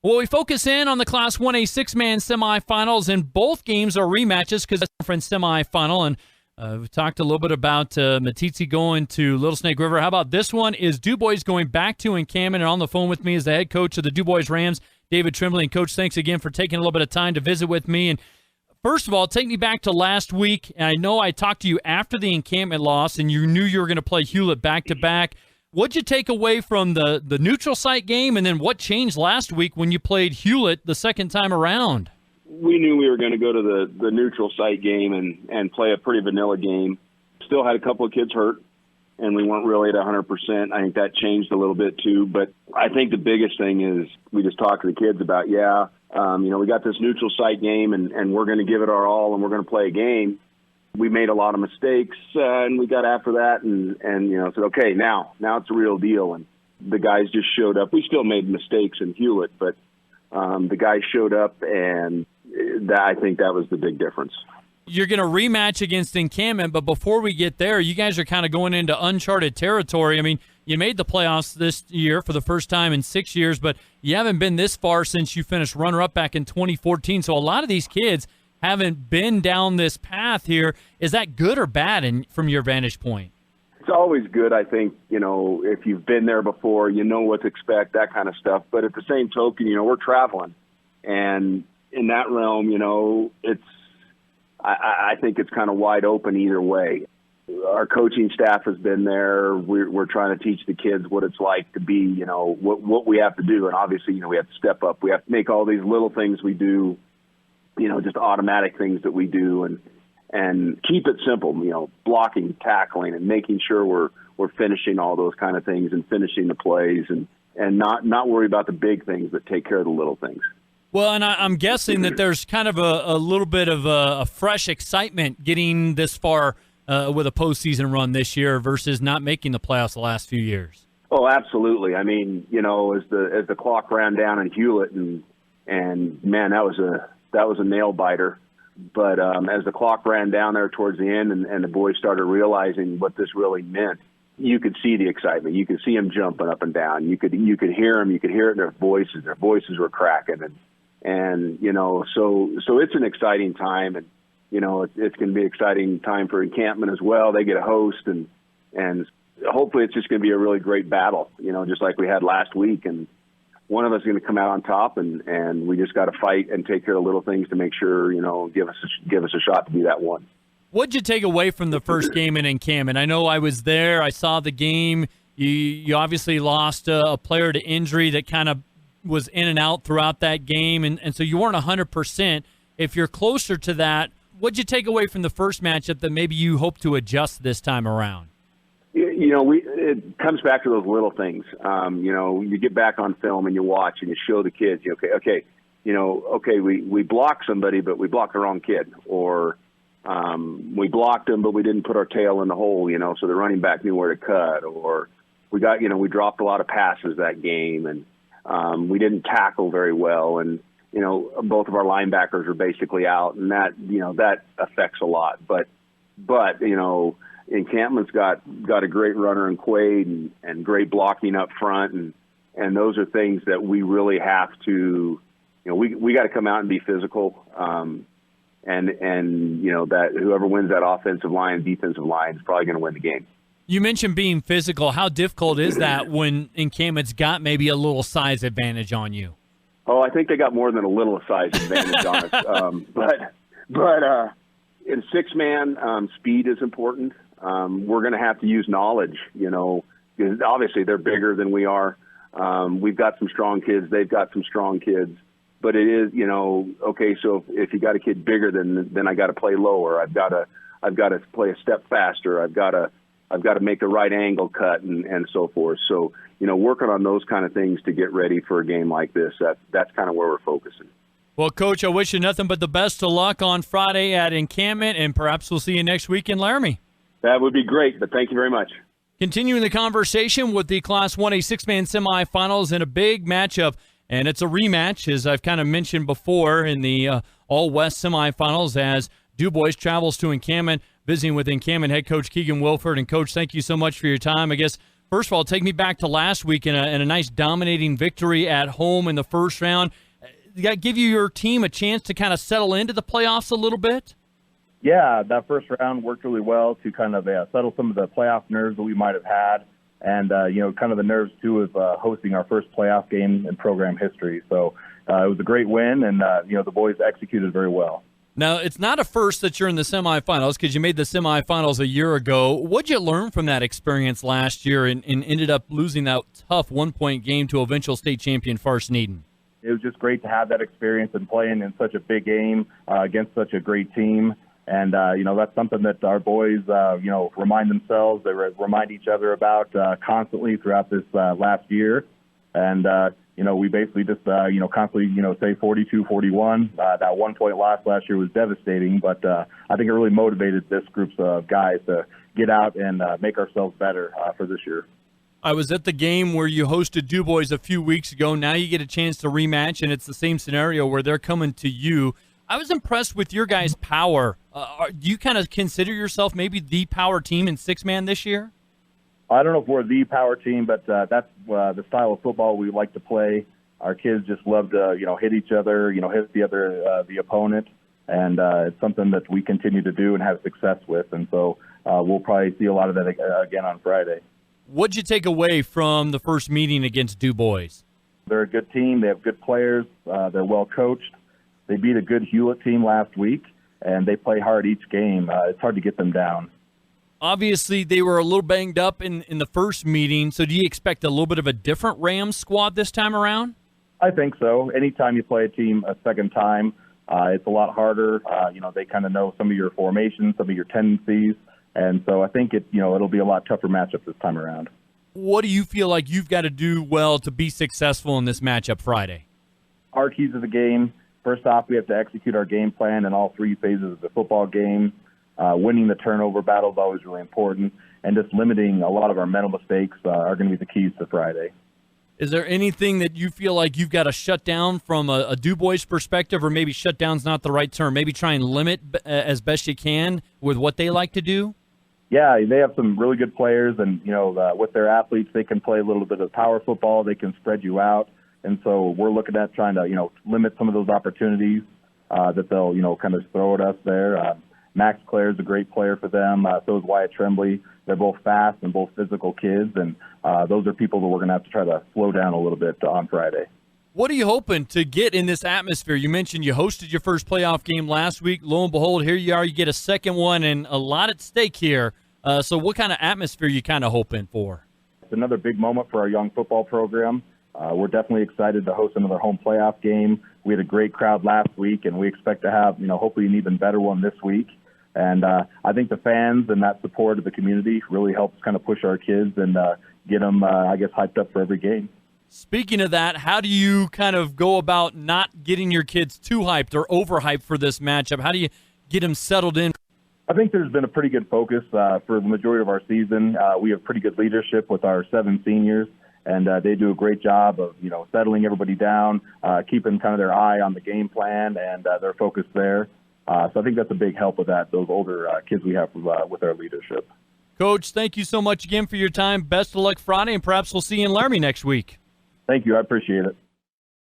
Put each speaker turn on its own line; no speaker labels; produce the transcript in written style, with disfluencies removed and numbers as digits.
Well, we focus in on the Class 1A six-man semifinals, and both games are rematches because it's a conference semifinal. And we talked a little bit about Matitsi going to Little Snake River. How about this one? Is Dubois going back to Encampment? And on the phone with me is the head coach of the Dubois Rams, David Tremblay. And, Coach, thanks again for taking a little bit of time to visit with me. And first of all, take me back to last week. And I know I talked to you after the Encampment loss, and you knew you were going to play Hewlett back-to-back. What'd you take away from the neutral site game, and then what changed last week when you played Hewlett the second time around?
We knew we were going to go to the neutral site game and play a pretty vanilla game. Still had a couple of kids hurt, and we weren't really at 100%. I think that changed a little bit too. But I think the biggest thing is we just talked to the kids about, we got this neutral site game, and we're going to give it our all, and we're going to play a game. We made a lot of mistakes, and we got after that and said, okay, now it's a real deal. And the guys just showed up. We still made mistakes in Hewlett, but the guys showed up, and I think that was the big difference.
You're going to rematch against Encampment, but before we get there, you guys are kind of going into uncharted territory. I mean, you made the playoffs this year for the first time in 6 years, but you haven't been this far since you finished runner-up back in 2014. So a lot of these kids haven't been down this path here. Is that good or bad from your vantage point?
It's always good, I think, if you've been there before, you know what to expect, that kind of stuff. But at the same token, we're traveling. And in that realm, I think it's kind of wide open either way. Our coaching staff has been there. We're trying to teach the kids what it's like to be, what we have to do. And obviously, we have to step up. We have to make all these little things we do, just automatic things that we do and keep it simple, blocking, tackling, and making sure we're finishing all those kind of things and finishing the plays and not worry about the big things, but take care of the little things.
Well, and I'm guessing that there's kind of a little bit of a fresh excitement getting this far with a postseason run this year versus not making the playoffs the last few years.
Oh, absolutely. I mean, as the clock ran down in Hewlett and man, that was a nail biter. But as the clock ran down there towards the end and the boys started realizing what this really meant, you could see the excitement. You could see them jumping up and down. You could hear them. You could hear it in their voices. Their voices were cracking. And so it's an exciting time. And, it's going to be an exciting time for Encampment as well. They get a host and hopefully it's just going to be a really great battle, just like we had last week. And one of us is going to come out on top, and we just got to fight and take care of little things to make sure, give us a shot to be that one.
What'd you take away from the first game in Encampment? I know I was there. I saw the game. You obviously lost a player to injury that kind of was in and out throughout that game, and so you weren't 100%. If you're closer to that, what'd you take away from the first matchup that maybe you hope to adjust this time around?
It comes back to those little things. You get back on film and you watch and you show the kids, we blocked somebody, but we blocked the wrong kid, or we blocked them, but we didn't put our tail in the hole, so the running back knew where to cut, or we dropped a lot of passes that game, and we didn't tackle very well, and both of our linebackers are basically out, and that affects a lot. But Encampment's got a great runner in Quaid and great blocking up front, and those are things that we really have to, we got to come out and be physical, and that whoever wins that offensive line, defensive line is probably going to win the game.
You mentioned being physical. How difficult is that when Encampment's got maybe a little size advantage on you?
Oh, I think they got more than a little size advantage on us. But in six-man, speed is important. We're going to have to use knowledge, because obviously they're bigger than we are. We've got some strong kids. They've got some strong kids. But it is, okay, so if you got a kid bigger, then I got to play lower. I've got to play a step faster. I've got to make the right angle cut and so forth. So, working on those kind of things to get ready for a game like this, that's kind of where we're focusing.
Well, Coach, I wish you nothing but the best of luck on Friday at Encampment, and perhaps we'll see you next week in Laramie.
That would be great, but thank you very much.
Continuing the conversation with the Class 1A six-man semifinals in a big matchup, and it's a rematch, as I've kind of mentioned before, in the All-West semifinals as Dubois travels to Encampment, visiting with Encampment head coach Keegan Wilford. And, Coach, thank you so much for your time. I guess First of all, take me back to last week in a nice dominating victory at home in the first round. Did that give your team a chance to kind of settle into the playoffs a little bit?
Yeah, that first round worked really well to kind of settle some of the playoff nerves that we might have had. And, kind of the nerves, too, of hosting our first playoff game in program history. So it was a great win, and, the boys executed very well.
Now, it's not a first that you're in the semifinals because you made the semifinals a year ago. What'd you learn from that experience last year and ended up losing that tough one-point game to eventual state champion Farce Needham?
It was just great to have that experience and playing in such a big game against such a great team. And, that's something that our boys, remind themselves, they remind each other about constantly throughout this last year. And, we basically just, constantly, say 42-41. That 1-point loss last year was devastating, but I think it really motivated this group of guys to get out and make ourselves better for this year.
I was at the game where you hosted Dubois a few weeks ago. Now you get a chance to rematch, and it's the same scenario where they're coming to you. I was impressed with your guys' power. Do you kind of consider yourself maybe the power team in six-man this year?
I don't know if we're the power team, but that's the style of football we like to play. Our kids just love to, hit each other, hit the opponent, and it's something that we continue to do and have success with. And so we'll probably see a lot of that again on Friday.
What'd you take away from the first meeting against Dubois?
They're a good team. They have good players. They're well coached. They beat a good Hewlett team last week, and they play hard each game. It's hard to get them down.
Obviously, they were a little banged up in the first meeting, so do you expect a little bit of a different Rams squad this time around?
I think so. Anytime you play a team a second time, it's a lot harder. They kind of know some of your formations, some of your tendencies, and so I think it'll be a lot tougher matchup this time around.
What do you feel like you've got to do well to be successful in this matchup Friday?
Our keys of the game. First off, we have to execute our game plan in all three phases of the football game. Winning the turnover battle is always really important, and just limiting a lot of our mental mistakes are going to be the keys to Friday.
Is there anything that you feel like you've got to shut down from a Dubois perspective, or maybe shut down's not the right term, maybe try and limit as best you can with what they like to do?
Yeah, they have some really good players, and, with their athletes, they can play a little bit of power football. They can spread you out. And so we're looking at trying to, limit some of those opportunities that they'll, kind of throw at us there. Max Clare is a great player for them. So is Wyatt Tremblay. They're both fast and both physical kids, and those are people that we're going to have to try to slow down a little bit on Friday.
What are you hoping to get in this atmosphere? You mentioned you hosted your first playoff game last week. Lo and behold, here you are. You get a second one, and a lot at stake here. So what kind of atmosphere are you kind of hoping for?
It's another big moment for our young football program. We're definitely excited to host another home playoff game. We had a great crowd last week, and we expect to have, hopefully an even better one this week. And I think the fans and that support of the community really helps kind of push our kids and get them, hyped up for every game.
Speaking of that, how do you kind of go about not getting your kids too hyped or overhyped for this matchup? How do you get them settled in?
I think there's been a pretty good focus for the majority of our season. We have pretty good leadership with our 7 seniors. And they do a great job of, settling everybody down, keeping kind of their eye on the game plan and their focus there. So I think that's a big help with that, those older kids we have with our leadership.
Coach, thank you so much again for your time. Best of luck Friday, and perhaps we'll see you in Laramie next week.
Thank you. I appreciate it.